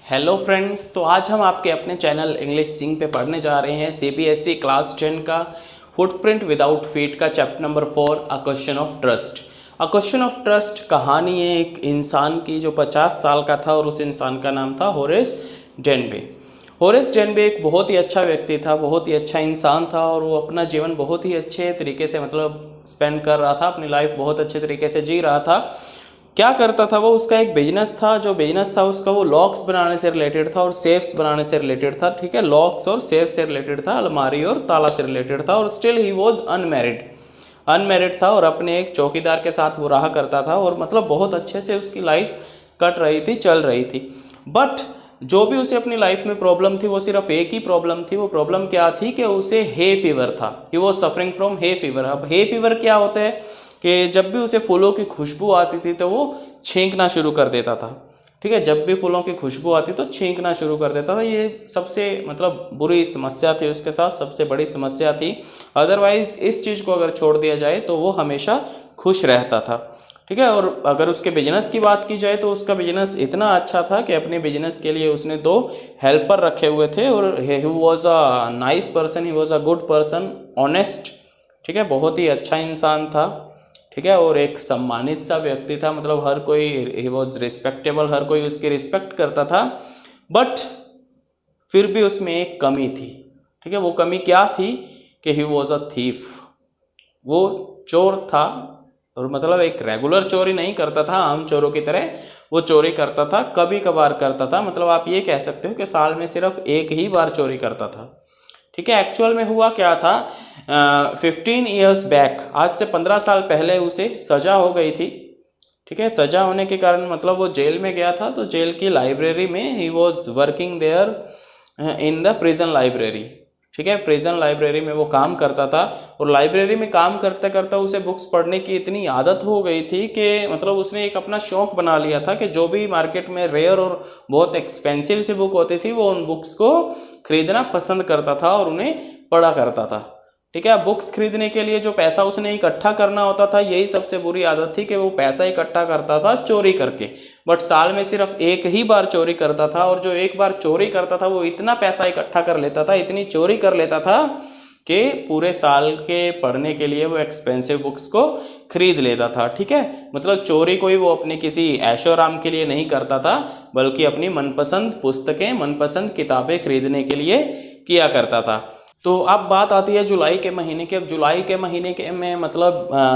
Hello friends, तो आज हम आपके अपने चैनल इंग्लिश सिंग पे पढ़ने जा रहे हैं सीबीएसई क्लास 10 का फुटप्रिंट विदाउट फीट का chapter number 4 a question of trust. A question of trust कहानी है एक इंसान की जो 50 साल का था और उस इंसान का नाम था होरेस डेनबे। होरेस डेनबे एक बहुत ही अच्छा व्यक्ति था, बहुत ही अच्छा इंसान था और वो अपना जीवन बहुत ही अच्छे तरीके से स्पेंड कर रहा था, अपनी लाइफ बहुत अच्छे तरीके से जी रहा था। क्या करता था वो, उसका एक बिजनेस था, जो बिजनेस था उसका वो लॉक्स बनाने से रिलेटेड था और सेफ्स बनाने से रिलेटेड था। ठीक है, लॉक्स और सेफ से रिलेटेड था, अलमारी और ताला से रिलेटेड था। और स्टिल ही वॉज अनमेरिड था और अपने एक चौकीदार के साथ वो रहा करता था और बहुत अच्छे से उसकी लाइफ कट रही थी, चल रही थी। बट जो भी उसे अपनी लाइफ में प्रॉब्लम थी वो सिर्फ एक ही प्रॉब्लम थी। वो प्रॉब्लम क्या थी कि उसे हे फीवर था। He was suffering from hay fever. अब हे फीवर क्या होता है कि जब भी उसे फूलों की खुशबू आती थी तो वो छींकना शुरू कर देता था। ठीक है, जब भी फूलों की खुशबू आती तो छींकना शुरू कर देता था। ये सबसे बुरी समस्या थी उसके साथ, सबसे बड़ी समस्या थी। अदरवाइज इस चीज़ को अगर छोड़ दिया जाए तो वो हमेशा खुश रहता था। ठीक है, और अगर उसके बिजनेस की बात की जाए तो उसका बिजनेस इतना अच्छा था कि अपने बिजनेस के लिए उसने 2 हेल्पर रखे हुए थे और he was a nice person, he was a good person, honest. ठीक है, बहुत ही अच्छा इंसान था। ठीक है, और एक सम्मानित सा व्यक्ति था, हर कोई, ही वॉज रिस्पेक्टेबल, हर कोई उसकी रिस्पेक्ट करता था। बट फिर भी उसमें एक कमी थी। ठीक है, वो कमी क्या थी कि ही वॉज अ थीफ। वो चोर था और एक रेगुलर चोरी नहीं करता था, आम चोरों की तरह वो चोरी करता था, कभी कभार करता था। आप ये कह सकते हो कि साल में सिर्फ एक ही बार चोरी करता था। ठीक है, एक्चुअल में हुआ क्या था, 15 ईयर्स बैक, आज से 15 साल पहले उसे सजा हो गई थी। ठीक है, सजा होने के कारण वो जेल में गया था। तो जेल की लाइब्रेरी में ही was working there in the prison library. ठीक है, प्रिजन लाइब्रेरी में वो काम करता था और लाइब्रेरी में काम करते करते उसे बुक्स पढ़ने की इतनी आदत हो गई थी कि उसने एक अपना शौक बना लिया था कि जो भी मार्केट में रेयर और बहुत एक्सपेंसिव सी बुक होती थी वो उन बुक्स को खरीदना पसंद करता था और उन्हें पढ़ा करता था। ठीक है, बुक्स खरीदने के लिए जो पैसा उसने इकट्ठा करना होता था, यही सबसे बुरी आदत थी कि वो पैसा इकट्ठा करता था चोरी करके। बट साल में सिर्फ एक ही बार चोरी करता था और जो एक बार चोरी करता था वो इतना पैसा इकट्ठा कर लेता था, इतनी चोरी कर लेता था कि पूरे साल के पढ़ने के लिए वो एक्सपेंसिव बुक्स को खरीद लेता था। ठीक है, चोरी कोई वो अपने किसी ऐशो आराम के लिए नहीं करता था, बल्कि अपनी मनपसंद पुस्तकें, मनपसंद किताबें खरीदने के लिए किया करता था। तो अब बात आती है जुलाई के महीने की। अब जुलाई के महीने के में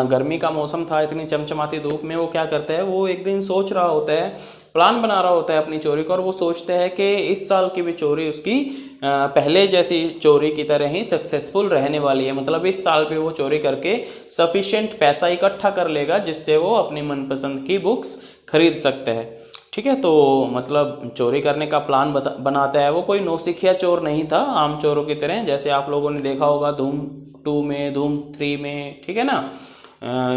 गर्मी का मौसम था, इतनी चमचमाती धूप में वो क्या करता है, वो एक दिन सोच रहा होता है, प्लान बना रहा होता है अपनी चोरी का। और वो सोचते हैं कि इस साल की भी चोरी उसकी पहले जैसी चोरी की तरह ही सक्सेसफुल रहने वाली है। इस साल भी वो चोरी करके सफिशिएंट पैसा इकट्ठा कर लेगा जिससे वो अपनी मनपसंद की बुक्स खरीद सकते हैं। ठीक है, तो चोरी करने का प्लान बनाता है। वो कोई नौसिखिया चोर नहीं था, आम चोरों की तरह, जैसे आप लोगों ने देखा होगा धूम 2 में, धूम 3 में। ठीक है ना,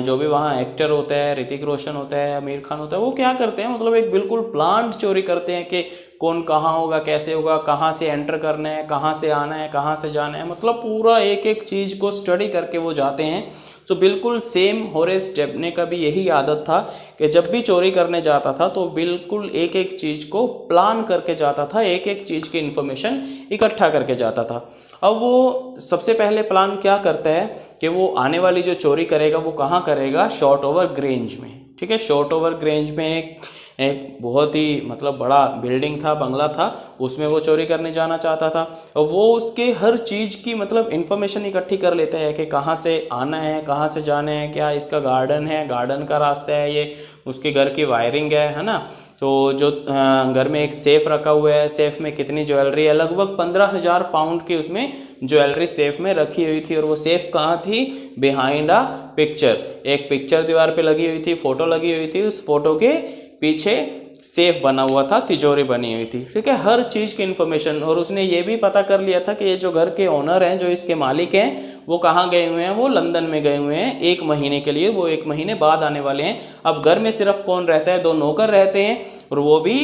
जो भी वहाँ एक्टर होता है, ऋतिक रोशन होता है, आमिर खान होता है, वो क्या करते हैं, एक बिल्कुल प्लान्ड चोरी करते हैं कि कौन कहाँ होगा, कैसे होगा, कहाँ से एंटर करना है, कहाँ से आना है, कहाँ से जाना है। पूरा एक एक चीज़ को स्टडी करके वो जाते हैं। तो बिल्कुल सेम होरेस डेनबे का भी यही आदत था कि जब भी चोरी करने जाता था तो बिल्कुल एक एक चीज़ को प्लान करके जाता था, एक एक चीज़ की इन्फॉर्मेशन इकट्ठा करके जाता था। अब वो सबसे पहले प्लान क्या करता है कि वो आने वाली जो चोरी करेगा वो कहाँ करेगा, शॉर्ट ओवर ग्रेंज में। ठीक है, शॉर्ट ओवर ग्रेंज में एक बहुत ही बड़ा बिल्डिंग था, बंगला था, उसमें वो चोरी करने जाना चाहता था। और वो उसके हर चीज़ की इन्फॉर्मेशन इकट्ठी कर लेता है कि कहाँ से आना है, कहाँ से जाना है, क्या इसका गार्डन है, गार्डन का रास्ता है, ये उसके घर की वायरिंग है ना। तो जो घर में एक सेफ़ रखा हुआ है, सेफ़ में कितनी ज्वेलरी है, लगभग 15,000 पाउंड की उसमें ज्वेलरी सेफ़ में रखी हुई थी। और वो सेफ़ कहाँ थी, बिहाइंड अ पिक्चर, एक पिक्चर दीवार पे लगी हुई थी, फ़ोटो लगी हुई थी, उस फोटो के पीछे सेफ बना हुआ था, तिजोरी बनी हुई थी। ठीक है, हर चीज़ की इन्फॉर्मेशन। और उसने ये भी पता कर लिया था कि ये जो घर के ओनर हैं, जो इसके मालिक हैं, वो कहाँ गए हुए हैं, वो लंदन में गए हुए हैं 1 महीने के लिए, वो 1 महीने बाद आने वाले हैं। अब घर में सिर्फ कौन रहता है, 2 नौकर रहते हैं और वो भी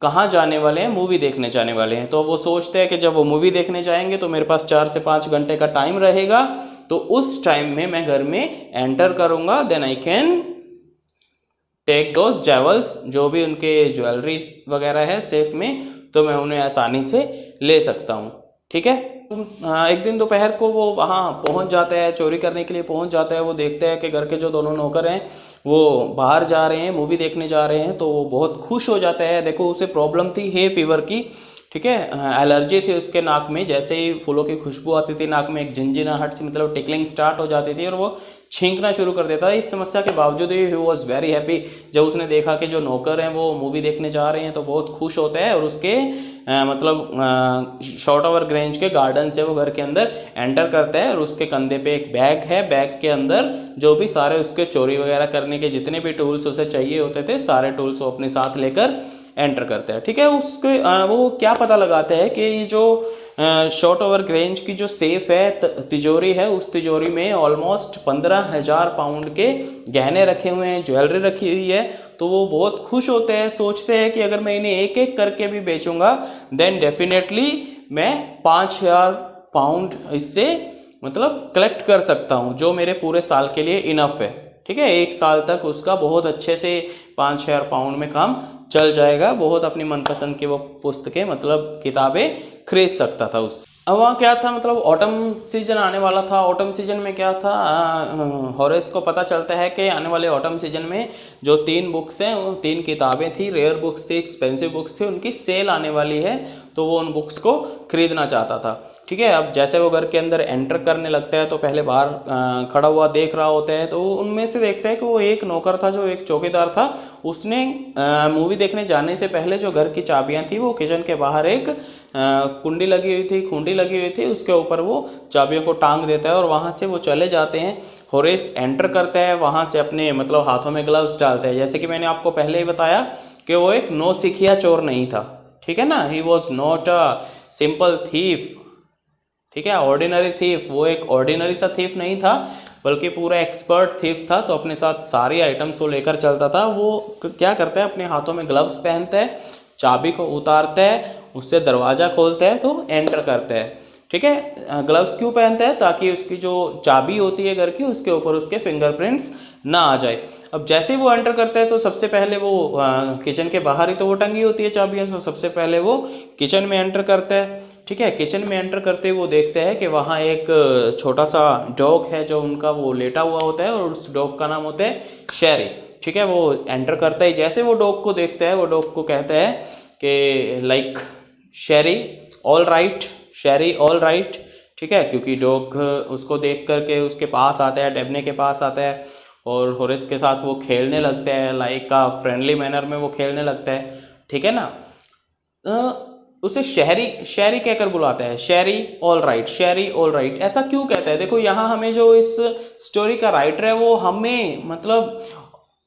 कहाँ जाने वाले हैं, मूवी देखने जाने वाले हैं। तो वो सोचते हैं कि जब वो मूवी देखने जाएंगे तो मेरे पास 4 से 5 घंटे का टाइम रहेगा, तो उस टाइम में मैं घर में एंटर करूँगा, then I can take those jewels, जो भी उनके ज्वेलरी वगैरह है सेफ में, तो मैं उन्हें आसानी से ले सकता हूँ। ठीक है। एक दिन दोपहर को वो वहाँ पहुँच जाता है, चोरी करने के लिए पहुँच जाता है। वो देखता है कि घर के जो दोनों नौकर हैं वो बाहर जा रहे हैं, मूवी देखने जा रहे हैं, तो वो बहुत खुश हो जाता है। देखो उसे प्रॉब्लम थी हे फीवर की, ठीक है, एलर्जी थी उसके नाक में। जैसे ही फूलों की खुशबू आती थी नाक में एक झिनझिनाहट सी, मतलब टिकलिंग स्टार्ट हो जाती थी और वो छींकना शुरू कर देता है। इस समस्या के बावजूद ही वॉज वेरी हैप्पी। जब उसने देखा कि जो नौकर हैं वो मूवी देखने जा रहे हैं तो बहुत खुश होता है और उसके मतलब शॉर्ट ओवर ग्रेंज के गार्डन से वो घर के अंदर एंटर करता है और उसके कंधे पे एक बैग है। बैग के अंदर जो भी सारे उसके चोरी वगैरह करने के जितने भी टूल्स उसे चाहिए होते थे सारे टूल्स वो अपने साथ लेकर एंटर करता है। ठीक है। उसके वो क्या पता लगाते हैं कि ये जो शॉर्ट ओवर ग्रेंज की जो सेफ है, तिजोरी है, उस तिजोरी में ऑलमोस्ट 15,000 पाउंड के गहने रखे हुए हैं, ज्वेलरी रखी हुई है। तो वो बहुत खुश होते हैं, सोचते हैं कि अगर मैं इन्हें एक एक करके भी बेचूंगा देन डेफिनेटली मैं 5,000 पाउंड इससे मतलब कलेक्ट कर सकता हूँ, जो मेरे पूरे साल के लिए इनफ है। ठीक है। एक साल तक उसका बहुत अच्छे से 5,000 पाउंड में काम चल जाएगा। बहुत अपनी मनपसंद की वो पुस्तकें मतलब किताबें खरीद सकता था उससे। अब वहाँ क्या था, मतलब ऑटम सीजन आने वाला था। ऑटम सीजन में क्या था, हॉरेस को पता चलता है कि आने वाले ऑटम सीजन में जो 3 बुक्स हैं, वो 3 किताबें थी, रेयर बुक्स थी, एक्सपेंसिव बुक्स थी, उनकी सेल आने वाली है, तो वो उन बुक्स को खरीदना चाहता था। ठीक है। अब जैसे वो घर के अंदर एंटर करने लगता है तो पहले बाहर खड़ा हुआ देख रहा होता है, तो उनमें से देखता है कि वो एक नौकर था जो एक चौकीदार था, उसने मूवी देखने जाने से पहले जो घर की चाबियां थी वो किचन के बाहर एक कुंडी लगी हुई थी, खूंडी लगी हुई थी, उसके ऊपर वो चाबियों को टांग देता है और वहाँ से वो चले जाते हैं। होरेस एंटर करता है, वहाँ से अपने मतलब हाथों में ग्लव्स डालता है। जैसे कि मैंने आपको पहले ही बताया कि वो एक नौसिखिया चोर नहीं था। ठीक है ना, he was not a simple thief. ठीक है, ऑर्डिनरी थीफ, वो एक ऑर्डिनरी सा थीफ नहीं था बल्कि पूरा एक्सपर्ट थीफ था। तो अपने साथ सारी आइटम्स वो लेकर चलता था। वो क्या करता है, अपने हाथों में ग्लव्स पहनता है, चाबी को उतारता है, उससे दरवाज़ा खोलता है तो एंटर करता है। ठीक है। ग्लव्स क्यों पहनता है, ताकि उसकी जो चाबी होती है घर की उसके ऊपर उसके फिंगरप्रिंट्स ना आ जाए। अब जैसे ही वो एंटर करता है तो सबसे पहले वो किचन के बाहर ही तो वो टंगी होती है चाबियाँ, तो सबसे पहले वो किचन में एंटर करता है। ठीक है। किचन में एंटर करते ही वो देखते हैं कि वहाँ एक छोटा सा डॉग है जो उनका वो लेटा हुआ होता है और उस डॉग का नाम होता है शेरी। ठीक है। वो एंटर करता ही जैसे वो डॉग को देखता है, वो डॉग को कहता है कि लाइक शेरी ऑल राइट, शेरी ऑल राइट। ठीक है, क्योंकि डॉग उसको देख करके उसके पास आता है, डेबने के पास आता है और होरेस के साथ वो खेलने लगता है, लाइक का फ्रेंडली मैनर में वो खेलने लगता है। ठीक है ना। उसे शहरी शहरी कहकर बुलाता है, शेरी ऑल राइट, शेरी ऑल राइट। ऐसा क्यों कहता है, देखो यहाँ हमें जो इस स्टोरी का राइटर है वो हमें मतलब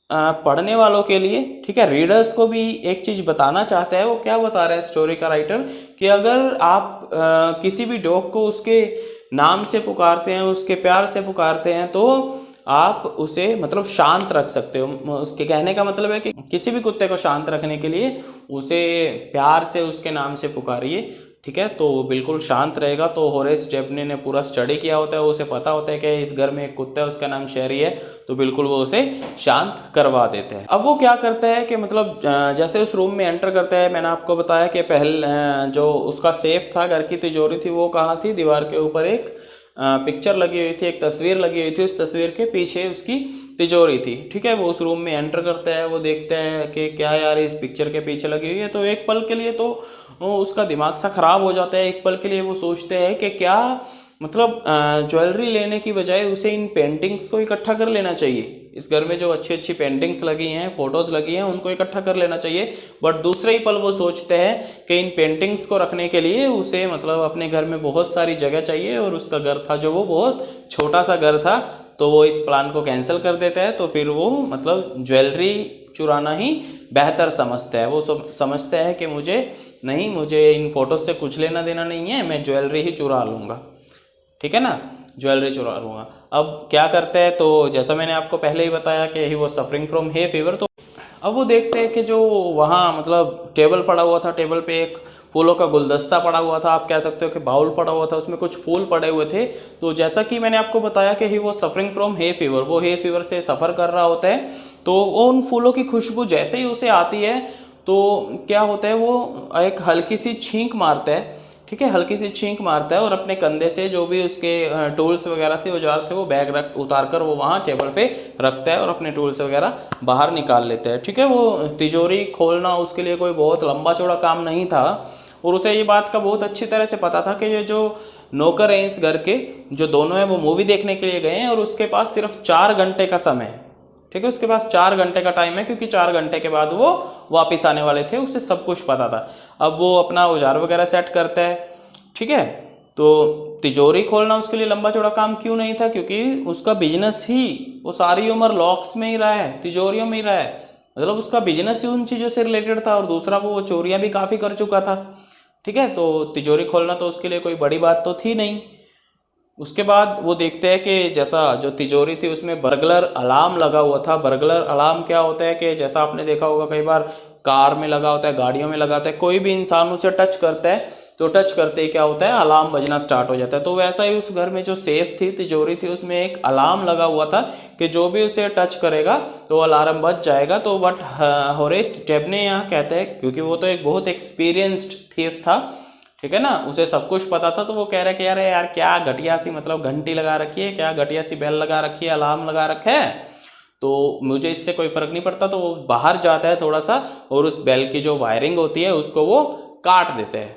पढ़ने वालों के लिए, ठीक है, रीडर्स को भी एक चीज़ बताना चाहता है। वो क्या बता रहा है स्टोरी का राइटर, कि अगर आप किसी भी डॉग को उसके नाम से पुकारते हैं, उसके प्यार से पुकारते हैं, तो आप उसे मतलब शांत रख सकते हो। उसके कहने का मतलब है कि किसी भी कुत्ते को शांत रखने के लिए उसे प्यार से उसके नाम से पुकारिए। ठीक है, तो वो बिल्कुल शांत रहेगा। तो होरेस डेबने ने पूरा स्टडी किया होता है, उसे पता होता है कि इस घर में एक कुत्ता है, उसका नाम शेरी है, तो बिल्कुल वो उसे शांत करवा देते हैं। अब वो क्या करता है कि मतलब जैसे उस रूम में एंटर करता है, मैंने आपको बताया कि पहले जो उसका सेफ था, घर की तिजोरी थी, वो कहाँ थी, दीवार के ऊपर एक पिक्चर लगी हुई थी, एक तस्वीर लगी हुई थी, उस तस्वीर के पीछे उसकी तिजोरी थी। ठीक है। वो उस रूम में एंटर करता है, वो देखता है कि क्या यार इस पिक्चर के पीछे लगी हुई है। तो एक पल के लिए तो उसका दिमाग सा खराब हो जाता है। एक पल के लिए वो सोचते हैं कि क्या मतलब ज्वेलरी लेने की बजाय उसे इन पेंटिंग्स को इकट्ठा कर लेना चाहिए। इस घर में जो अच्छी अच्छी पेंटिंग्स लगी हैं, फोटोज़ लगी हैं, उनको इकट्ठा कर लेना चाहिए। बट दूसरे ही पल वो सोचते हैं कि इन पेंटिंग्स को रखने के लिए उसे मतलब अपने घर में बहुत सारी जगह चाहिए और उसका घर था जो वो बहुत छोटा सा घर था, तो वो इस प्लान को कैंसिल कर देता है। तो फिर वो मतलब ज्वेलरी चुराना ही बेहतर समझता है। वो समझता है कि मुझे इन फोटोज से कुछ लेना देना नहीं है, मैं ज्वेलरी ही चुरा लूँगा। ठीक है ना, ज्वेलरी चुरा लूँगा। अब क्या करता है, तो जैसा मैंने आपको पहले ही बताया कि ही वो सफरिंग फ्रॉम हे फीवर, तो अब वो देखते हैं कि जो वहाँ मतलब टेबल पड़ा हुआ था, टेबल पे एक फूलों का गुलदस्ता पड़ा हुआ था, आप कह सकते हो कि बाउल पड़ा हुआ था, उसमें कुछ फूल पड़े हुए थे। तो जैसा कि मैंने आपको बताया कि ही वो सफरिंग फ्रॉम हे फीवर, वो हे फीवर से सफ़र कर रहा होता है। तो उन फूलों की खुशबू जैसे ही उसे आती है तो क्या होता है, वो एक हल्की सी छींक मारता है, ठीक है, हल्की सी छींक मारता है और अपने कंधे से जो भी उसके टूल्स वगैरह थे, औजार थे, वो बैग रख उतार कर वो वहाँ टेबल पे रखता है और अपने टूल्स वगैरह बाहर निकाल लेता है, ठीक है। वो तिजोरी खोलना उसके लिए कोई बहुत लंबा चौड़ा काम नहीं था और उसे ये बात का बहुत अच्छी तरह से पता था कि ये जो नौकर हैं इस घर के, जो दोनों हैं, वो मूवी देखने के लिए गए हैं और उसके पास सिर्फ 4 घंटे का समय है, ठीक है, उसके पास 4 घंटे का टाइम है, क्योंकि 4 घंटे के बाद वो वापस आने वाले थे, उसे सब कुछ पता था। अब वो अपना औजार वगैरह सेट करता है, ठीक है। तो तिजोरी खोलना उसके लिए लंबा चौड़ा काम क्यों नहीं था, क्योंकि उसका बिजनेस ही वो सारी उम्र लॉक्स में ही रहा है, तिजोरियों में ही रहा है, मतलब उसका बिजनेस ही उन चीज़ों से रिलेटेड था और दूसरा वो चोरियां भी काफ़ी कर चुका था, ठीक है। तो तिजोरी खोलना तो उसके लिए कोई बड़ी बात तो थी नहीं। उसके बाद वो देखते हैं कि जैसा जो तिजोरी थी उसमें बर्गलर अलार्म लगा हुआ था। बर्गलर अलार्म क्या होता है कि जैसा आपने देखा होगा कई बार कार में लगा होता है, गाड़ियों में लगा होता है, कोई भी इंसान उसे टच करता है तो टच करते ही क्या होता है, अलार्म बजना स्टार्ट हो जाता है। तो वैसा ही उस घर में जो सेफ थी, तिजोरी थी, उसमें एक अलार्म लगा हुआ था कि जो भी उसे टच करेगा तो अलार्म बज जाएगा। तो बट होरेस स्टेबने यहाँ कहते हैं, क्योंकि वो तो एक बहुत एक्सपीरियंस्ड थीफ था, ठीक है ना, उसे सब कुछ पता था, तो वो कह रहे कि यार यार क्या घटिया सी मतलब घंटी लगा रखी है, क्या घटिया सी बेल लगा रखी है, अलार्म लगा रखा है, तो मुझे इससे कोई फर्क नहीं पड़ता। तो वो बाहर जाता है थोड़ा सा और उस बेल की जो वायरिंग होती है उसको वो काट देते हैं,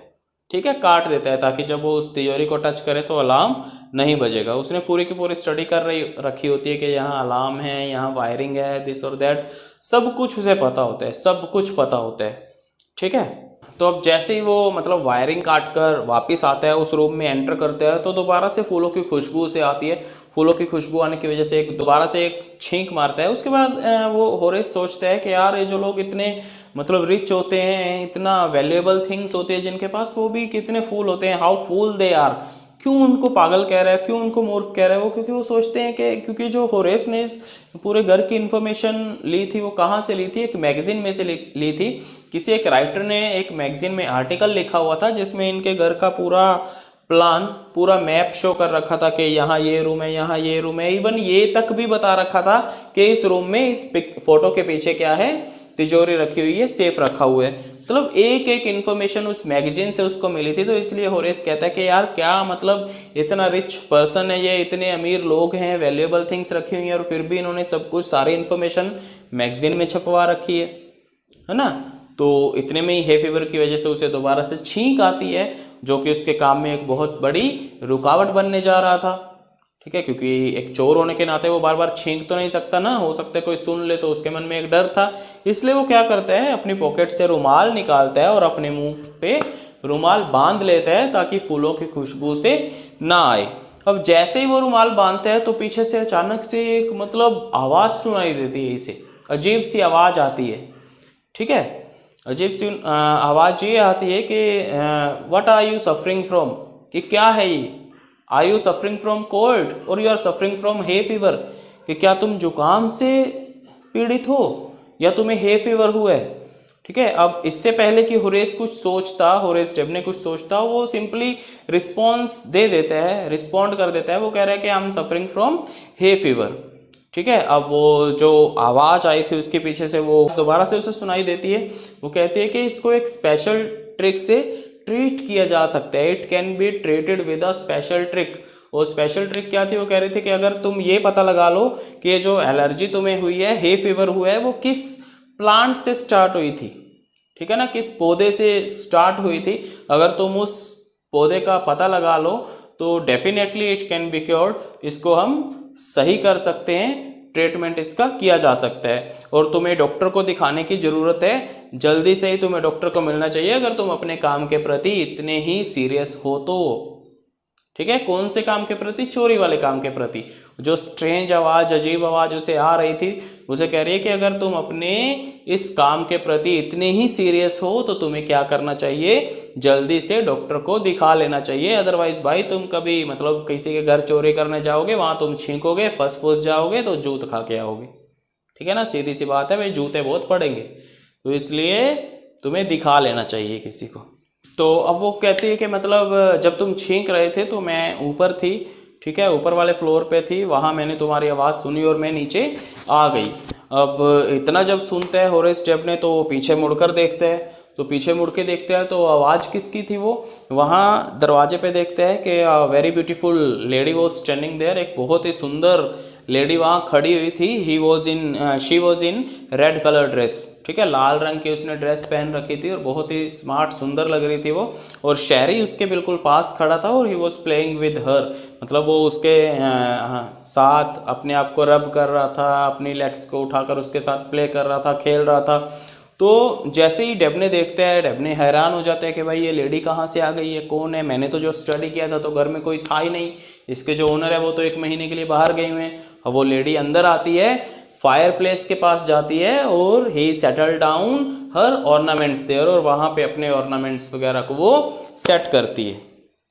ठीक है, काट देता है, ताकि जब वो उस तिजोरी को टच करे तो अलार्म नहीं बजेगा। उसने पूरी की पूरी स्टडी कर रखी होती है कि यहाँ अलार्म है, यहाँ वायरिंग है, दिस और दैट, सब कुछ उसे पता होता है, सब कुछ पता होता है, ठीक है। तो अब जैसे ही वो मतलब वायरिंग काट कर वापस आता है, उस रूम में एंटर करता है, तो दोबारा से फूलों की खुशबू उसे आती है। फूलों की खुशबू आने की वजह से दोबारा से एक छींक मारता है। उसके बाद वो होरेस सोचता है कि यार ये जो लोग इतने मतलब रिच होते हैं, इतना वैल्यूएबल थिंग्स होते हैं जिनके पास, वो भी कितने फूल होते हैं, हाउ फूल दे आर, क्यों उनको पागल कह रहा है, क्यों उनको मूर्ख कह रहा है वो, क्योंकि वो सोचते हैं कि क्योंकि जो होरेस ने इस पूरे घर की इन्फॉर्मेशन ली थी वो कहाँ से ली थी, एक मैगजीन में से ली थी। किसी एक राइटर ने एक मैगजीन में आर्टिकल लिखा हुआ था जिसमें इनके घर का पूरा प्लान, पूरा मैप शो कर रखा था कि यहाँ ये रूम है, यहाँ ये रूम है, इवन ये तक भी बता रखा था कि इस रूम में इस फोटो के पीछे क्या है, तिजोरी रखी हुई है, सेफ रखा हुआ है। मतलब एक एक इन्फॉर्मेशन उस मैगजीन से उसको मिली थी। तो इसलिए होरेस कहता है कि यार क्या मतलब इतना रिच पर्सन है ये, इतने अमीर लोग हैं, वैल्यूएबल थिंग्स रखी हुई हैं और फिर भी इन्होंने सब कुछ सारी इन्फॉर्मेशन मैगजीन में छपवा रखी है ना। तो इतने में ही हे फीवर की वजह से उसे दोबारा से छींक आती है, जो कि उसके काम में एक बहुत बड़ी रुकावट बनने जा रहा था, ठीक है, क्योंकि एक चोर होने के नाते वो बार बार छींक तो नहीं सकता ना, हो सकता है कोई सुन ले, तो उसके मन में एक डर था। इसलिए वो क्या करता है, अपनी पॉकेट से रुमाल निकालता है और अपने मुंह पे रुमाल बांध लेता है ताकि फूलों की खुशबू से ना आए। अब जैसे ही वो रुमाल बांधता है तो पीछे से अचानक से एक मतलब आवाज़ सुनाई देती है, इसे अजीब सी आवाज़ आती है, ठीक है, अजीब सी आवाज़ ये आती है कि what are you suffering from, कि क्या है ये, are you suffering from cold और you are suffering from hay fever, कि क्या तुम जुकाम से पीड़ित हो या तुम्हें हे फीवर हुआ है, ठीक है। अब इससे पहले कि होरेस कुछ सोचता, होरेस स्टेबने कुछ सोचता, वो सिंपली रिस्पॉन्स दे देता है, रिस्पॉन्ड कर देता है। वो कह रहा है कि I am suffering from hay fever, ठीक है। अब वो जो आवाज़ आई थी उसके पीछे से वो दोबारा से उसे सुनाई देती है। वो कहती है कि इसको एक स्पेशल ट्रिक से ट्रीट किया जा सकता है, it can be treated with a special trick. वो स्पेशल ट्रिक क्या थी, वो कह रही थी कि अगर तुम ये पता लगा लो कि ये जो एलर्जी तुम्हें हुई है, हे फीवर हुआ है, वो किस प्लांट से स्टार्ट हुई थी, ठीक है ना, किस पौधे से स्टार्ट हुई थी, अगर तुम उस पौधे का पता लगा लो तो definitely it can be cured, इसको हम सही कर सकते हैं, ट्रीटमेंट इसका किया जा सकता है और तुम्हें डॉक्टर को दिखाने की ज़रूरत है, जल्दी से ही तुम्हें डॉक्टर को मिलना चाहिए अगर तुम अपने काम के प्रति इतने ही सीरियस हो तो, ठीक है। कौन से काम के प्रति, चोरी वाले काम के प्रति। जो स्ट्रेंज आवाज़, अजीब आवाज़ उसे आ रही थी, उसे कह रही है कि अगर तुम अपने इस काम के प्रति इतने ही सीरियस हो तो तुम्हें क्या करना चाहिए, जल्दी से डॉक्टर को दिखा लेना चाहिए, अदरवाइज भाई तुम कभी मतलब किसी के घर चोरी करने जाओगे, वहाँ तुम छींकोगे, फंस फुस जाओगे तो जूत खा के आओगे, ठीक है ना, सीधी सी बात है भाई, जूते बहुत पड़ेंगे, तो इसलिए तुम्हें दिखा लेना चाहिए किसी को। तो अब वो कहती है कि मतलब जब तुम छींक रहे थे तो मैं ऊपर थी, ठीक है, ऊपर वाले फ्लोर पे थी, वहाँ मैंने तुम्हारी आवाज़ सुनी और मैं नीचे आ गई। अब इतना जब सुनते हैं होरेस डेबने तो वो पीछे मुड़कर देखते हैं, तो पीछे मुड़ के देखते हैं तो आवाज़ किसकी थी, वो वहाँ दरवाजे पे देखते हैं कि very beautiful lady was standing there, एक बहुत ही सुंदर लेडी वहाँ खड़ी हुई थी। She was in red colour dress, ठीक है, लाल रंग की उसने ड्रेस पहन रखी थी और बहुत ही स्मार्ट सुंदर लग रही थी वो। और शहरी उसके बिल्कुल पास खड़ा था और he was playing with her, मतलब वो उसके साथ अपने आप को रब कर रहा था, अपनी लेग्स को उठाकर उसके साथ प्ले कर रहा था, खेल रहा था। तो जैसे ही डेबने देखते हैं, डेबने हैरान हो जाते हैं कि भाई ये लेडी कहाँ से आ गई है, कौन है, मैंने तो जो स्टडी किया था तो घर में कोई था ही नहीं, इसके जो ओनर है वो तो 1 महीने के लिए बाहर गए हुए हैं। अब वो लेडी अंदर आती है, फायर प्लेस के पास जाती है और he settle down her ornaments there, और वहाँ पे अपने ऑर्नामेंट्स वगैरह को वो सेट करती है,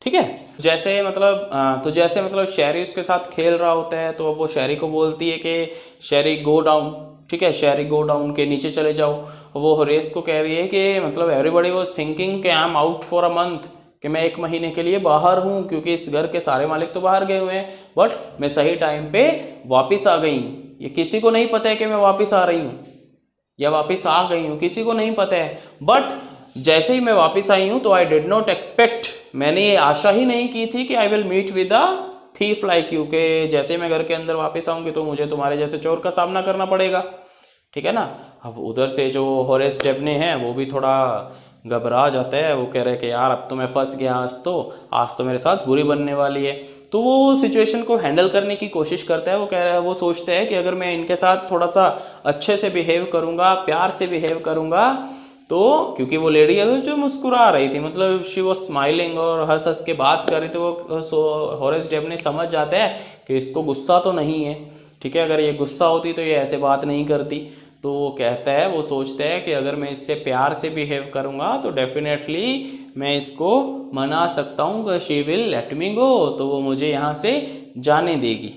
ठीक है। जैसे मतलब शहरी उसके साथ खेल रहा होता है, तो अब वो शहरी को बोलती है कि शहरी गो डाउन, ठीक है, शहरी गो डाउन के नीचे चले जाओ। वो होरेस को कह रही है कि मतलब एवरीबॉडी वाज थिंकिंग कि I am out for a month, कि मैं 1 महीने के लिए बाहर हूँ क्योंकि इस घर के सारे मालिक तो बाहर गए हुए हैं, बट मैं सही टाइम पे वापस आ गई हूँ। ये किसी को नहीं पता है कि मैं वापस आ रही हूँ या वापस आ गई हूँ, किसी को नहीं पता है। बट जैसे ही मैं वापस आई हूँ तो आई डिड नॉट एक्सपेक्ट, मैंने ये आशा ही नहीं की थी कि I will meet with a thief like you, के जैसे मैं घर के अंदर वापस आऊँगी तो मुझे तुम्हारे जैसे चोर का सामना करना पड़ेगा, ठीक है ना। अब उधर से जो होरेस डेबने हैं वो भी थोड़ा घबरा जाता है, वो कह रहे हैं कि यार अब तो मैं फंस गया, आज तो मेरे साथ बुरी बनने वाली है। तो वो सिचुएशन को हैंडल करने की कोशिश करता है, वो कह रहा है, वो सोचता है कि अगर मैं इनके साथ थोड़ा सा अच्छे से बिहेव करूँगा, प्यार से बिहेव करूँगा, तो क्योंकि वो लेडी है जो मुस्कुरा रही थी, मतलब शी वॉज स्माइलिंग और हंस हंस के बात कर रही थी, वो होरेस डेबने समझ जाते हैं कि इसको गुस्सा तो नहीं है, ठीक है, अगर ये गुस्सा होती तो ये ऐसे बात नहीं करती। तो वो कहता है, वो सोचता है कि अगर मैं इससे प्यार से बिहेव करूँगा तो डेफिनेटली मैं इसको मना सकता हूँ कि शी विल लेट मी गो, तो वो मुझे यहाँ से जाने देगी,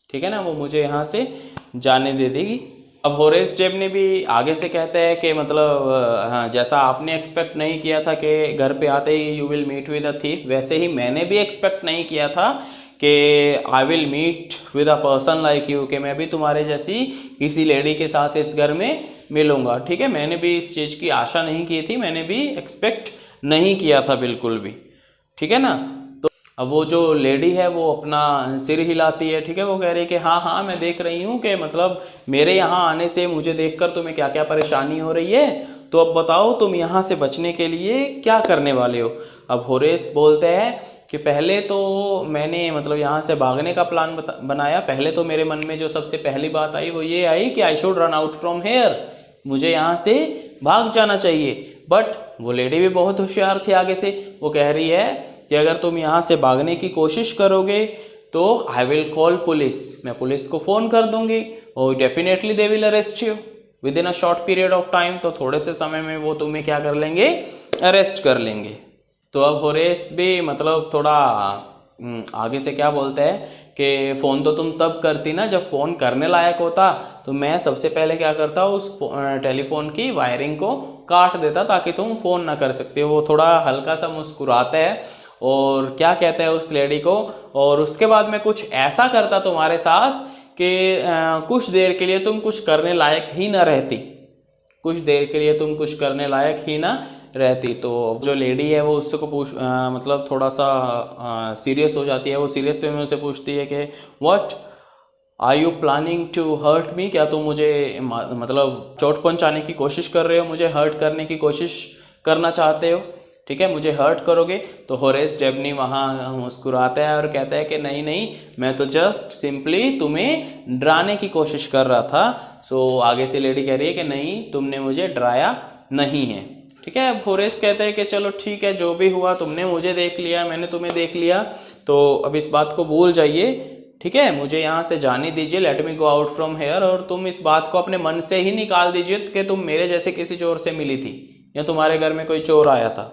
ठीक है ना, वो मुझे यहाँ से जाने दे देगी। अब होरेस डेबने भी आगे से कहता है कि मतलब हाँ, जैसा आपने एक्सपेक्ट नहीं किया था कि घर पे आते ही you will meet with a thief, वैसे ही मैंने भी एक्सपेक्ट नहीं किया था कि I will meet with a person like you, कि मैं भी तुम्हारे जैसी किसी लेडी के साथ इस घर में मिलूंगा, ठीक है। मैंने भी इस चीज़ की आशा नहीं की थी, मैंने भी एक्सपेक्ट नहीं किया था बिल्कुल भी, ठीक है ना। तो अब वो जो लेडी है वो अपना सिर हिलाती है, ठीक है, वो कह रही है कि हाँ हाँ मैं देख रही हूँ कि मतलब मेरे यहाँ आने से मुझे देखकर तुम्हें क्या क्या परेशानी हो रही है, तो अब बताओ तुम यहाँ से बचने के लिए क्या करने वाले हो। अब होरेस बोलते हैं कि पहले तो मैंने मतलब यहाँ से भागने का प्लान बनाया, पहले तो मेरे मन में जो सबसे पहली बात आई वो ये आई कि I should run out from here, मुझे यहाँ से भाग जाना चाहिए। बट वो लेडी भी बहुत होशियार थी, आगे से वो कह रही है कि अगर तुम यहाँ से भागने की कोशिश करोगे तो आई विल कॉल पुलिस, मैं पुलिस को फ़ोन कर दूंगी और definitely they will arrest you with in a short period of time, तो थोड़े से समय में वो तुम्हें क्या कर लेंगे, अरेस्ट कर लेंगे। तो अब होरेस भी मतलब थोड़ा आगे से क्या बोलता है कि फ़ोन तो तुम तब करती ना जब फ़ोन करने लायक होता, तो मैं सबसे पहले क्या करता उस टेलीफोन की वायरिंग को काट देता ताकि तुम फ़ोन ना कर सकते हो। वो थोड़ा हल्का सा मुस्कुराता है और क्या कहता है उस लेडी को, और उसके बाद मैं कुछ ऐसा करता तुम्हारे साथ कि कुछ देर के लिए तुम कुछ करने लायक ही ना रहती, कुछ देर के लिए तुम कुछ करने लायक ही ना रहती। तो जो लेडी है वो उससे को मतलब थोड़ा सा सीरियस हो जाती है, वो सीरियस वे में उसे पूछती है कि what are you planning to hurt me, क्या तुम मुझे मतलब चोट पहुंचाने की कोशिश कर रहे हो, मुझे हर्ट करने की कोशिश करना चाहते हो, ठीक है, मुझे हर्ट करोगे। तो होरेस डेबनी वहाँ मुस्कुराता है और कहता है कि नहीं नहीं, मैं तो जस्ट सिंपली तुम्हें डराने की कोशिश कर रहा था। सो आगे से लेडी कह रही है कि नहीं, तुमने मुझे डराया नहीं है, ठीक है। अब होरेस कहते हैं कि चलो ठीक है, जो भी हुआ तुमने मुझे देख लिया, मैंने तुम्हें देख लिया, तो अब इस बात को भूल जाइए, ठीक है, मुझे यहाँ से जाने दीजिए, late me go out from here, और तुम इस बात को अपने मन से ही निकाल दीजिए कि तुम मेरे जैसे किसी चोर से मिली थी या तुम्हारे घर में कोई चोर आया था,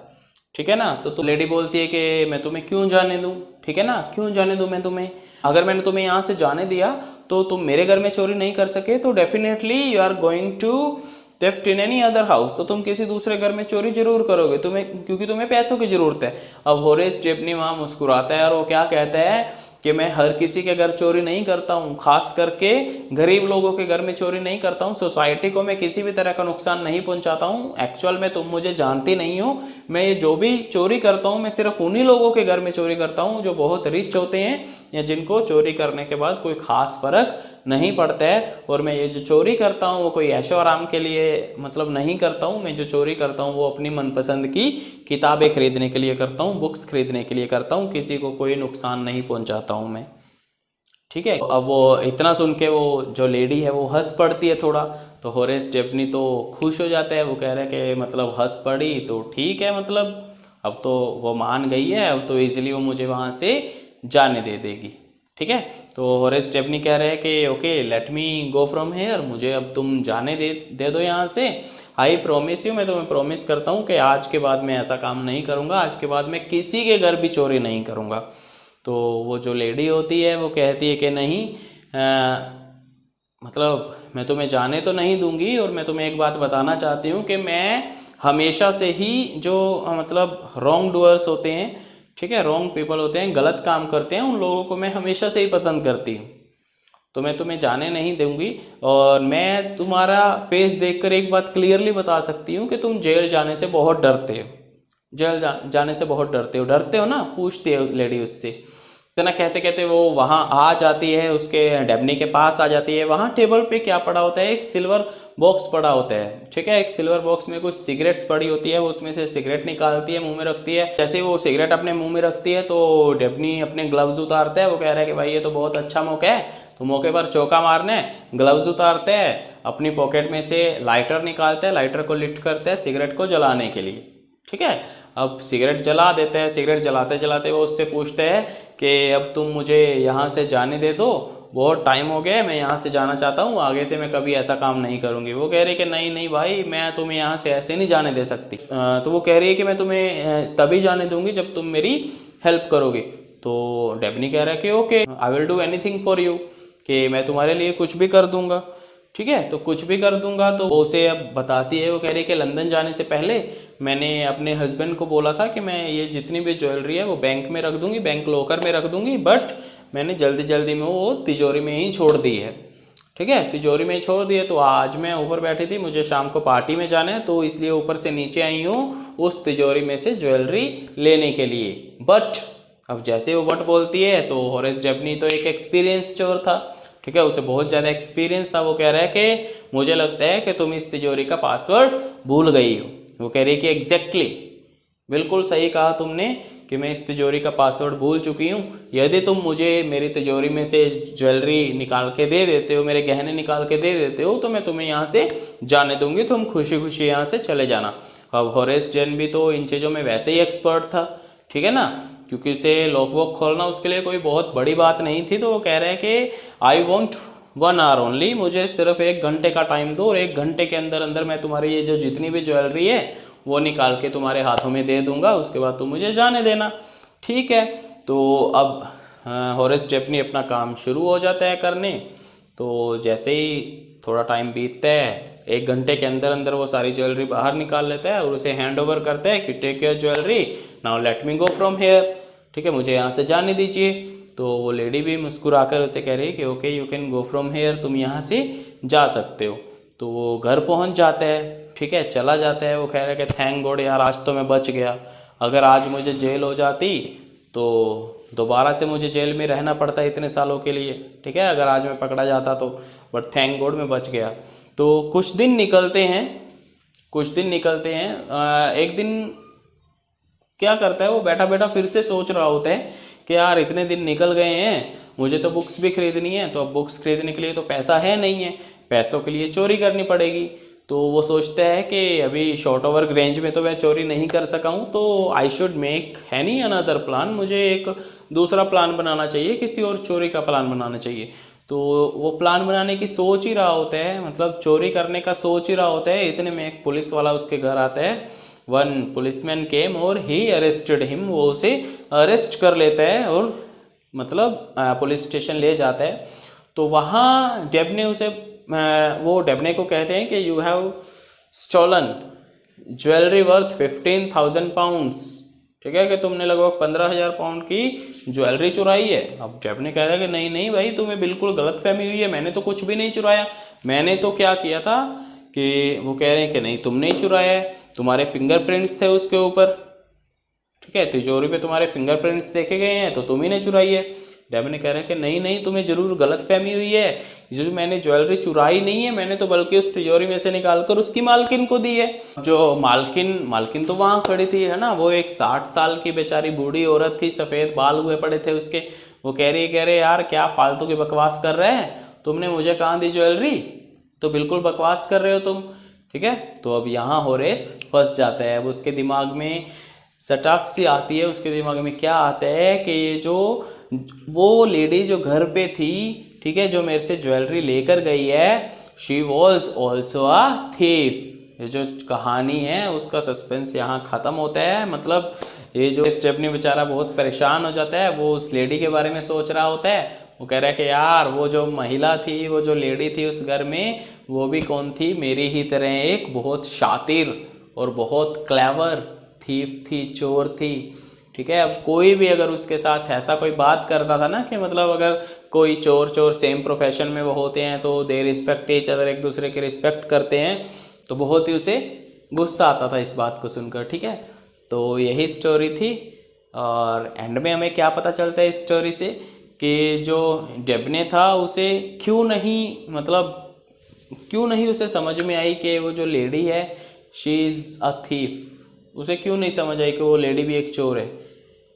ठीक है ना। तो लेडी बोलती है कि मैं तुम्हें क्यों जाने दूं, ठीक है ना, क्यों जाने दूं मैं तुम्हें, अगर मैंने तुम्हें यहाँ से जाने दिया तो तुम मेरे घर में चोरी नहीं कर सके तो definitely you are going to theft in any other house, तो तुम किसी दूसरे घर में चोरी जरूर करोगे, तुम्हें क्योंकि तुम्हें पैसों की जरूरत है। अब होरेस स्टेपनी वहाँ मुस्कुराता है और वो क्या कहता है कि मैं हर किसी के घर चोरी नहीं करता हूँ, खास करके गरीब लोगों के घर में चोरी नहीं करता हूँ, सोसाइटी को मैं किसी भी तरह का नुकसान नहीं पहुँचाता हूँ। एक्चुअल में तुम मुझे जानती नहीं हो, मैं ये जो भी चोरी करता हूँ मैं सिर्फ उन्हीं लोगों के घर में चोरी करता हूँ जो बहुत रिच होते हैं या जिनको चोरी करने के बाद कोई खास फर्क नहीं पड़ता है। और मैं ये जो चोरी करता हूँ वो कोई ऐशो आराम के लिए मतलब नहीं करता हूँ, मैं जो चोरी करता हूँ वो अपनी मनपसंद की किताबें खरीदने के लिए करता हूँ, बुक्स खरीदने के लिए करता हूँ, किसी को कोई नुकसान नहीं पहुँचाता हूँ मैं, ठीक है। अब वो इतना सुन के वो जो लेडी है वो हंस पड़ती है थोड़ा, तो होरेस स्टेपनी तो खुश हो जाता है, वो कह रहा है कि मतलब हंस पड़ी तो ठीक है, मतलब अब तो वो मान गई है, अब तो इजीली वो मुझे वहाँ से जाने दे देगी, ठीक है। तो होरेस स्टेपनी कह रहे हैं कि okay let me go from hair, मुझे अब तुम जाने दे दो यहाँ से। आई प्रॉमिस यू, मैं तुम्हें प्रॉमिस करता हूँ कि आज के बाद मैं ऐसा काम नहीं करूँगा, आज के बाद मैं किसी के घर भी चोरी नहीं करूँगा। तो वो जो लेडी होती है वो कहती है कि नहीं मतलब मैं तुम्हें जाने तो नहीं दूंगी, और मैं तुम्हें एक बात बताना चाहती हूँ कि मैं हमेशा से ही जो मतलब रॉन्ग डूअर्स होते हैं, ठीक है, रॉन्ग पीपल होते हैं, गलत काम करते हैं, उन लोगों को मैं हमेशा से ही पसंद करती हूँ, तो मैं तुम्हें जाने नहीं दूंगी। और मैं तुम्हारा फेस देखकर एक बात क्लियरली बता सकती हूँ कि तुम जेल जाने से बहुत डरते हो, जेल जाने से बहुत डरते हो ना, पूछती है लेडी उससे। इतना कहते कहते वो वहाँ आ जाती है, उसके डेबनी के पास आ जाती है। वहाँ टेबल पे क्या पड़ा होता है, एक सिल्वर बॉक्स पड़ा होता है, ठीक है, एक सिल्वर बॉक्स में कुछ सिगरेट्स पड़ी होती है, वो उसमें से सिगरेट निकालती है, मुंह में रखती है। जैसे वो सिगरेट अपने मुंह में रखती है तो डेबनी अपने ग्लव्स उतारता है, वो कह रहा है कि भाई ये तो बहुत अच्छा मौका है, तो मौके पर चौका मारना है। ग्लव्स उतारते हैं, अपनी पॉकेट में से लाइटर निकालते हैं, लाइटर को लिट करते हैं सिगरेट को जलाने के लिए, ठीक है। अब सिगरेट जला देते हैं, सिगरेट जलाते जलाते वो उससे पूछते हैं कि अब तुम मुझे यहाँ से जाने दे दो, बहुत टाइम हो गया है, मैं यहाँ से जाना चाहता हूँ, आगे से मैं कभी ऐसा काम नहीं करूँगी। वो कह रही है कि नहीं नहीं भाई, मैं तुम्हें यहाँ से ऐसे नहीं जाने दे सकती। तो वो कह रही है कि मैं तुम्हें तभी जाने दूँगी जब तुम मेरी हेल्प करोगे। तो डेबनी कह रहा है कि okay I will do anything for you, कि मैं तुम्हारे लिए कुछ भी कर दूँगा, ठीक है, तो कुछ भी कर दूंगा। तो वो उसे अब बताती है, वो कह रही है कि लंदन जाने से पहले मैंने अपने हस्बैंड को बोला था कि मैं ये जितनी भी ज्वेलरी है वो बैंक में रख दूंगी, बैंक लॉकर में रख दूंगी, बट मैंने जल्दी जल्दी में वो तिजोरी में ही छोड़ दी है, ठीक है, तिजोरी में ही छोड़ दी है। तो आज मैं ऊपर बैठी थी, मुझे शाम को पार्टी में जाना है, तो इसलिए ऊपर से नीचे आई हूँ उस तिजोरी में से ज्वेलरी लेने के लिए। बट अब जैसे वो बट बोलती है तो होरेस डेबनी तो एक एक्सपीरियंस चोर था, ठीक है, उसे बहुत ज़्यादा एक्सपीरियंस था। वो कह रहा है कि मुझे लगता है कि तुम इस तिजोरी का पासवर्ड भूल गई हो। वो कह रही है कि एग्जैक्टली बिल्कुल सही कहा तुमने कि मैं इस तिजोरी का पासवर्ड भूल चुकी हूँ। यदि तुम मुझे मेरी तिजोरी में से ज्वेलरी निकाल के दे देते हो, मेरे गहने निकाल के दे देते हो, तो मैं तुम्हें यहाँ से जाने दूंगी, तुम खुशी खुशी यहाँ से चले जाना। अब होरेस जेन भी तो इन चीज़ों में वैसे ही एक्सपर्ट था, ठीक है ना, क्योंकि उसे लॉक वॉक खोलना उसके लिए कोई बहुत बड़ी बात नहीं थी। तो वो कह रहे हैं कि आई वॉन्ट 1 आवर ओनली, मुझे सिर्फ 1 घंटे का टाइम दो, और 1 घंटे के अंदर अंदर मैं तुम्हारी ये जो जितनी भी ज्वेलरी है वो निकाल के तुम्हारे हाथों में दे दूंगा, उसके बाद तुम मुझे जाने देना, ठीक है। तो अब होरेस स्टेपनी अपना काम शुरू हो जाता है करने। तो जैसे ही थोड़ा टाइम बीतता है, 1 घंटे के अंदर अंदर वो सारी ज्वेलरी बाहर निकाल लेता है और उसे हैंड ओवर करता है कि take your jewellery now let me go from here, ठीक है, मुझे यहाँ से जाने दीजिए। तो वो लेडी भी मुस्कुराकर उसे कह रही है कि okay you can go from hair, तुम यहाँ से जा सकते हो। तो वो घर पहुँच जाता है, ठीक है, चला जाता है। वो कह रहा है कि थैंक गॉड यार, आज तो मैं बच गया, अगर आज मुझे जेल हो जाती तो दोबारा से मुझे जेल में रहना पड़ता इतने सालों के लिए, ठीक है, अगर आज मैं पकड़ा जाता तो, बट थैंक गॉड मैं बच गया। तो कुछ दिन निकलते हैं, एक दिन क्या करता है, वो बैठा बैठा फिर से सोच रहा होता है कि यार इतने दिन निकल गए हैं, मुझे तो बुक्स भी खरीदनी है, तो अब बुक्स खरीदने के लिए तो पैसा है नहीं है, पैसों के लिए चोरी करनी पड़ेगी। तो वो सोचता है कि अभी शॉर्ट ओवर रेंज में तो मैं चोरी नहीं कर सका हूँ, तो I should make any another plan, मुझे एक दूसरा प्लान बनाना चाहिए, किसी और चोरी का प्लान बनाना चाहिए। तो वो प्लान बनाने की सोच ही रहा होता है, मतलब चोरी करने का सोच ही रहा होता है, इतने में एक पुलिस वाला उसके घर आता है। वन पुलिसमैन केम और ही अरेस्टेड हिम, वो उसे अरेस्ट कर लेता है और मतलब पुलिस स्टेशन ले जाता है। तो वहाँ डेबने उसे वो डेबने को कहते हैं कि you have stolen jewellery worth 15,000 pounds, ठीक है, कि तुमने लगभग 15,000 पाउंड की ज्वेलरी चुराई है। अब डेबने कह रहा है कि नहीं नहीं भाई, तुम्हें बिल्कुल गलतफहमी हुई है, मैंने तो कुछ भी नहीं चुराया। मैंने तो क्या किया था कि वो कह रहे हैं कि नहीं तुमने ही चुराया है, तुम्हारे फिंगरप्रिंट्स थे उसके ऊपर, ठीक है, तिजोरी पे तुम्हारे फिंगरप्रिंट्स देखे गए हैं, तो तुम ही ने चुराई है। डेबने कह रहे हैं कि नहीं नहीं, तुम्हें जरूर गलतफहमी हुई है, जो मैंने ज्वेलरी चुराई नहीं है, मैंने तो बल्कि उस तिजोरी में से निकाल कर उसकी मालकिन को दी है। जो मालकिन तो वहाँ खड़ी थी, है ना, वो एक 60 साल की बेचारी बूढ़ी औरत थी, सफ़ेद बाल हुए पड़े थे उसके। वो कह रही यार क्या फालतू की बकवास कर रहे हैं, तुमने मुझे कहाँ दी ज्वेलरी, तो बिल्कुल बकवास कर रहे हो तुम, ठीक है। तो अब यहाँ होरेस फंस जाता है। अब उसके दिमाग में सटाक सी आती है, उसके दिमाग में क्या आता है कि ये जो वो लेडी जो घर पे थी, ठीक है, जो मेरे से ज्वेलरी लेकर गई है, she was also a thief. ये जो कहानी है उसका सस्पेंस यहाँ ख़त्म होता है। मतलब ये जो स्टेफनी बेचारा बहुत परेशान हो जाता है, वो उस लेडी के बारे में सोच रहा होता है। वो कह रहा है कि यार वो जो महिला थी, वो जो लेडी थी उस घर में, वो भी कौन थी, मेरी ही तरह एक बहुत शातिर और बहुत क्लेवर थीफ थी, चोर थी, ठीक है। अब कोई भी अगर उसके साथ ऐसा कोई बात करता था ना कि मतलब अगर कोई चोर सेम प्रोफेशन में वो होते हैं तो दे रिस्पेक्ट ईच अदर, एक दूसरे की रिस्पेक्ट करते हैं, तो बहुत ही उसे गुस्सा आता था इस बात को सुनकर, ठीक है। तो यही स्टोरी थी। और एंड में हमें क्या पता चलता है इस स्टोरी से कि जो डेबने था उसे क्यों नहीं उसे समझ में आई कि वो जो लेडी है शी इज़ अ थीफ। उसे क्यों नहीं समझ आई कि वो लेडी भी एक चोर है।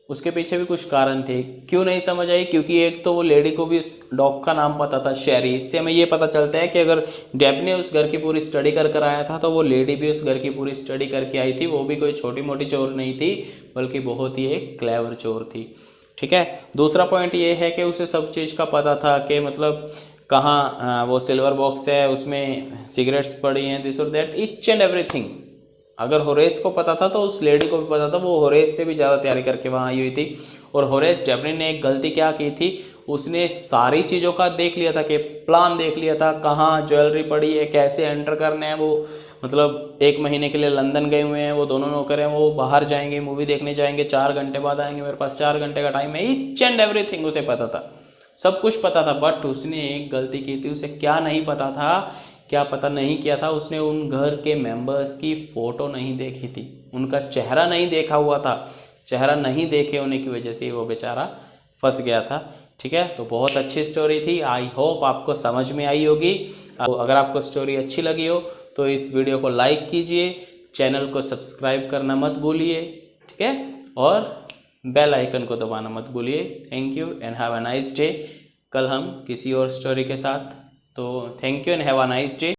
उसके पीछे भी कुछ कारण थे। क्यों नहीं समझ आई, क्योंकि एक तो वो लेडी को भी उस डॉग का नाम पता था, शेरी। इससे हमें ये पता चलता है कि अगर डेबने उस घर की पूरी स्टडी कर आया था तो वो लेडी भी उस घर की पूरी स्टडी करके आई थी। वो भी कोई छोटी मोटी चोर नहीं थी, बल्कि बहुत ही एक क्लेवर चोर थी, ठीक है। दूसरा पॉइंट ये है कि उसे सब चीज़ का पता था कि मतलब कहाँ वो सिल्वर बॉक्स है, उसमें सिगरेट्स पड़ी हैं, दिस और दैट, ईच एंड एवरीथिंग। अगर होरेस को पता था तो उस लेडी को भी पता था। वो होरेस से भी ज़्यादा तैयारी करके वहाँ आई हुई थी। और होरेस डेबने ने एक गलती क्या की थी, उसने सारी चीज़ों का देख लिया था, कि प्लान देख लिया था, कहाँ ज्वेलरी पड़ी है, कैसे एंटर करना है। वो मतलब 1 महीने के लिए लंदन गए हुए हैं वो दोनों नौकर हैं, वो बाहर जाएंगे, मूवी देखने जाएंगे, 4 घंटे बाद आएंगे, मेरे पास 4 घंटे का टाइम है। ईच एंड एवरीथिंग उसे पता था, सब कुछ पता था। बट उसने एक गलती की थी। उसे क्या नहीं पता था, क्या पता नहीं किया था, उसने उन घर के मेंबर्स की फ़ोटो नहीं देखी थी, उनका चेहरा नहीं देखा हुआ था। चेहरा नहीं देखे होने की वजह से वो बेचारा फंस गया था, ठीक है। तो बहुत अच्छी स्टोरी थी। आई होप आपको समझ में आई होगी। अगर आपको स्टोरी अच्छी लगी हो तो इस वीडियो को लाइक कीजिए, चैनल को सब्सक्राइब करना मत भूलिए, ठीक है, और बेल आइकन को दबाना मत भूलिए। Thank you and have a nice day. कल हम किसी और स्टोरी के साथ, तो thank you and have a nice day.